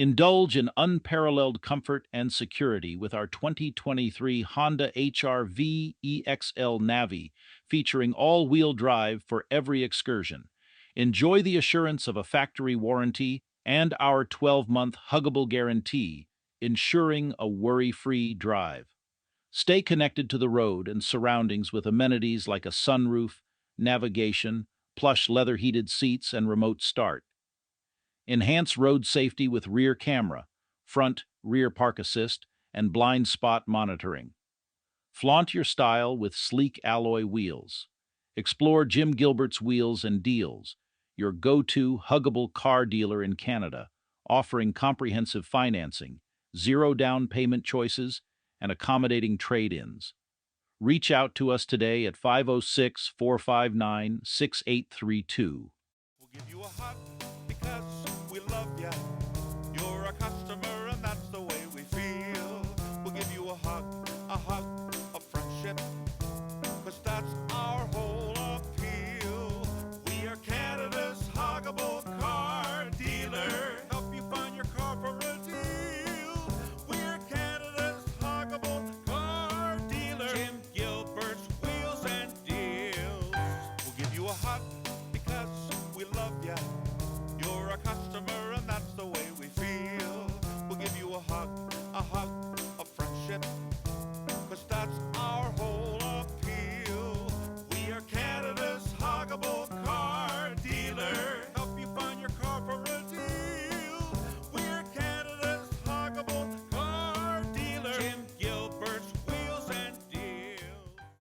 Indulge in unparalleled comfort and security with our 2023 Honda HR-V EX-L NAVI, featuring all-wheel drive for every excursion. Enjoy the assurance of a factory warranty and our 12-month huggable guarantee, ensuring a worry-free drive. Stay connected to the road and surroundings with amenities like a sunroof, navigation, plush leather-heated seats, and remote start. Enhance road safety with rear camera, front, rear park assist, and blind spot monitoring. Flaunt your style with sleek alloy wheels. Explore Jim Gilbert's Wheels and Deals, your go-to huggable car dealer in Canada, offering comprehensive financing, zero down payment choices, and accommodating trade-ins. Reach out to us today at 506-459-6832. We'll give you a hug because we love ya. You're a customer and that's the way we feel. We'll give you a hug of friendship, cause that's our whole appeal. We are Canada's huggable car dealer. Help you find your car for a deal. We're Canada's huggable car dealer. Jim Gilbert's Wheels and Deals. We'll give you a hug because we love ya. You're a customer and that's the way we feel. We'll give you a hug